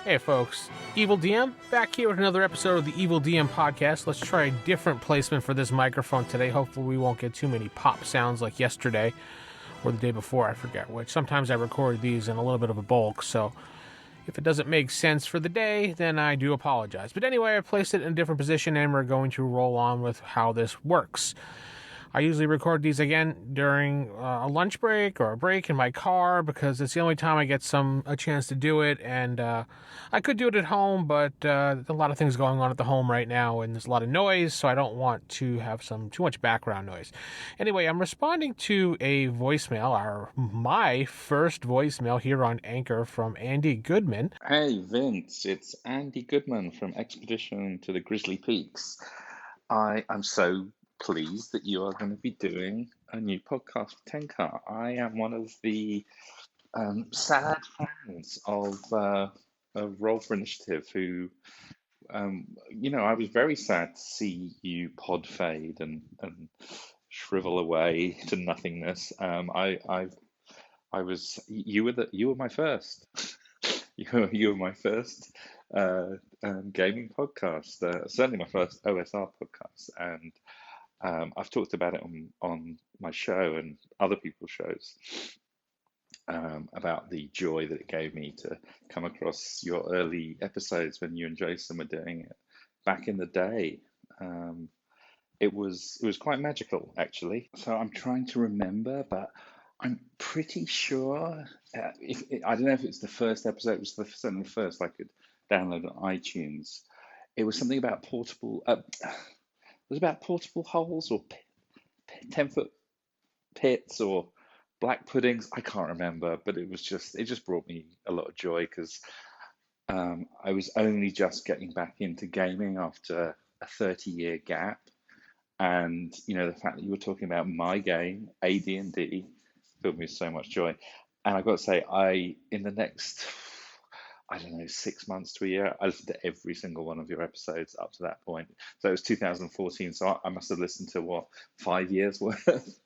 Hey folks, Evil DM, back here with another episode of the Evil DM podcast. Let's try a different placement for this microphone today. Hopefully we won't get too many pop sounds like yesterday or the day before, I forget which. Sometimes I record these in a little bit of a bulk, so if it doesn't make sense for the day, then I do apologize. But anyway, I placed it in a different position and we're going to roll on with how this works. I usually record these again during a lunch break or a break in my car because it's the only time I get a chance to do it, and I could do it at home, but a lot of things going on at the home right now, and there's a lot of noise, so I don't want to have too much background noise. Anyway, I'm responding to a voicemail, my first voicemail here on Anchor from Andy Goodman. Hey Vince, it's Andy Goodman from Expedition to the Grizzly Peaks. I'm so pleased that you are going to be doing a new podcast for Tenkar. I am one of the sad fans of Roll for Initiative who, I was very sad to see you pod fade and shrivel away to nothingness. You were my first. You were my first gaming podcast, certainly my first OSR podcast, and I've talked about it on my show and other people's shows about the joy that it gave me to come across your early episodes when you and Jason were doing it back in the day. It was quite magical, actually. So I'm trying to remember, but I'm pretty sure, I don't know if it's the first episode, it was certainly the first I could download on iTunes. It was something about portable holes or 10-foot pits or black puddings. I can't remember, but it just brought me a lot of joy because I was only just getting back into gaming after a 30-year gap. And, the fact that you were talking about my game, AD&D, filled me with so much joy. And I've got to say, in the next, 6 months to a year, I listened to every single one of your episodes up to that point. So it was 2014, so I must have listened to, 5 years worth?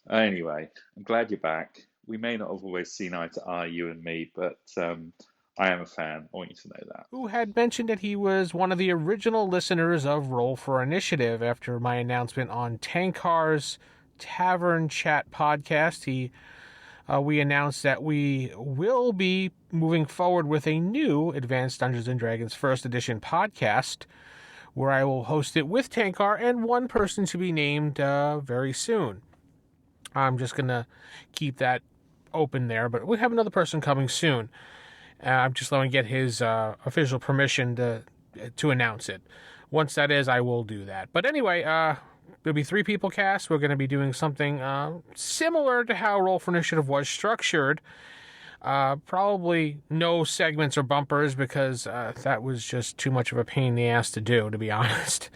Anyway, I'm glad you're back. We may not have always seen eye to eye, you and me, but I am a fan. I want you to know that. Who had mentioned that he was one of the original listeners of Roll for Initiative after my announcement on Tankar's Tavern Chat podcast. We announced that we will be moving forward with a new Advanced Dungeons & Dragons First Edition podcast, where I will host it with Tankar and one person to be named very soon. I'm just going to keep that open there, but we have another person coming soon. I'm just going to get his official permission to announce it. Once that is, I will do that. But anyway, there'll be 3 people cast. We're going to be doing something similar to how Roll for Initiative was structured. Probably no segments or bumpers because that was just too much of a pain in the ass to do, to be honest.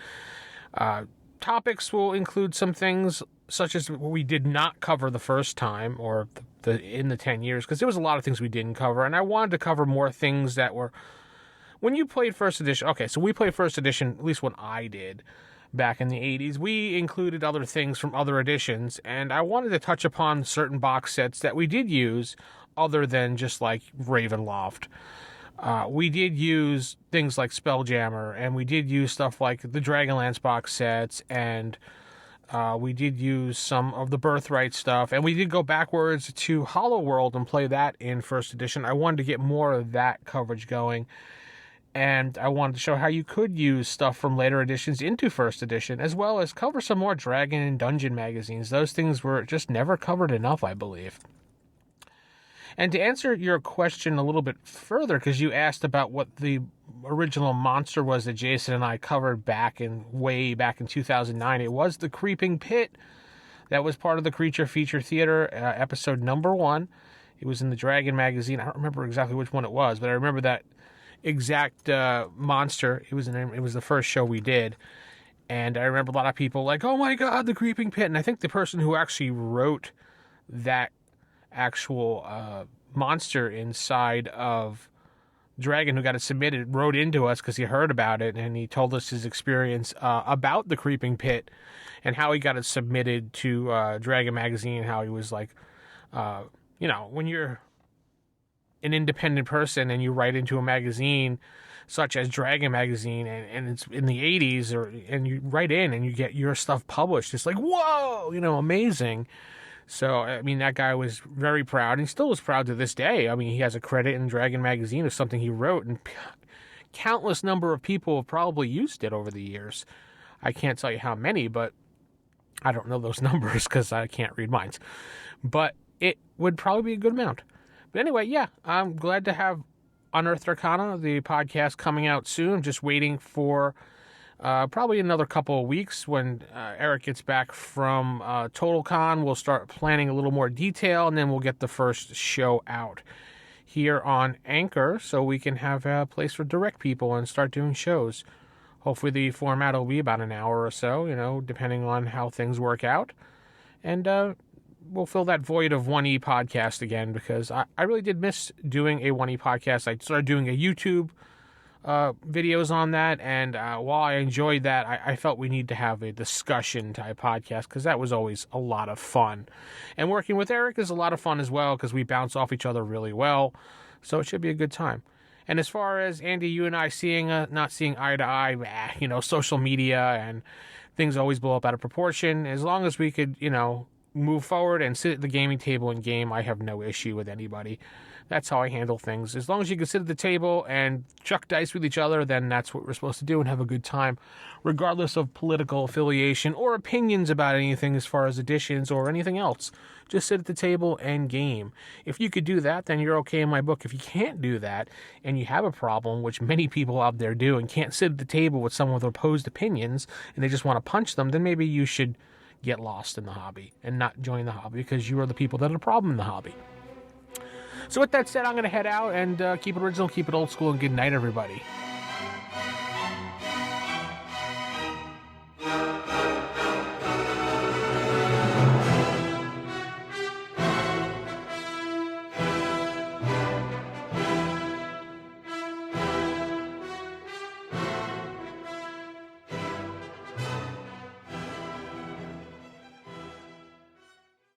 Topics will include some things such as what we did not cover the first time or in the 10 years, because there was a lot of things we didn't cover, and I wanted to cover more things that were... When you played First Edition... Okay, so we played First Edition, at least when I did, back in the 80s. We included other things from other editions, and I wanted to touch upon certain box sets that we did use other than just like Ravenloft. We did use things like Spelljammer, and we did use stuff like the Dragonlance box sets, and we did use some of the Birthright stuff, and we did go backwards to Hollow World and play that in First Edition. I wanted to get more of that coverage going. And I wanted to show how you could use stuff from later editions into First Edition, as well as cover some more Dragon and Dungeon magazines. Those things were just never covered enough, I believe. And to answer your question a little bit further, because you asked about what the original monster was that Jason and I covered way back in 2009, it was the Creeping Pit. That was part of the Creature Feature Theater, episode number 1. It was in the Dragon magazine. I don't remember exactly which one it was, but I remember that exact monster. It was the first show we did, and I remember a lot of people like, oh my god, the Creeping Pit. And I think the person who actually wrote that actual monster inside of Dragon, who got it submitted, wrote into us because he heard about it, and he told us his experience about the Creeping Pit and how he got it submitted to Dragon magazine, how he was like, when you're an independent person and you write into a magazine such as Dragon Magazine, and it's in the 80s, and you write in and you get your stuff published, it's like, whoa, amazing. So, I mean, that guy was very proud, and still is proud to this day. I mean, he has a credit in Dragon Magazine of something he wrote, and countless number of people have probably used it over the years. I can't tell you how many, but I don't know those numbers because I can't read minds. But it would probably be a good amount. But anyway, yeah, I'm glad to have Unearthed Arcana, the podcast, coming out soon. I'm just waiting for probably another couple of weeks when Eric gets back from TotalCon. We'll start planning a little more detail, and then we'll get the first show out here on Anchor so we can have a place for direct people and start doing shows. Hopefully the format will be about an hour or so, depending on how things work out. And we'll fill that void of 1E podcast again, because I really did miss doing a 1E podcast. I started doing a YouTube videos on that, and while I enjoyed that, I felt we need to have a discussion type podcast, because that was always a lot of fun. And working with Eric is a lot of fun as well, because we bounce off each other really well, so it should be a good time. And as far as Andy, you and I not seeing eye to eye, social media and things always blow up out of proportion. As long as we could, move forward and sit at the gaming table and game, I have no issue with anybody. That's how I handle things. As long as you can sit at the table and chuck dice with each other, then that's what we're supposed to do and have a good time, regardless of political affiliation or opinions about anything as far as editions or anything else. Just sit at the table and game. If you could do that, then you're okay in my book. If you can't do that and you have a problem, which many people out there do, and can't sit at the table with someone with opposed opinions and they just want to punch them, then maybe you should get lost in the hobby and not join the hobby, because you are the people that are the problem in the hobby. So with that said, I'm going to head out and keep it original, keep it old school, and good night, everybody.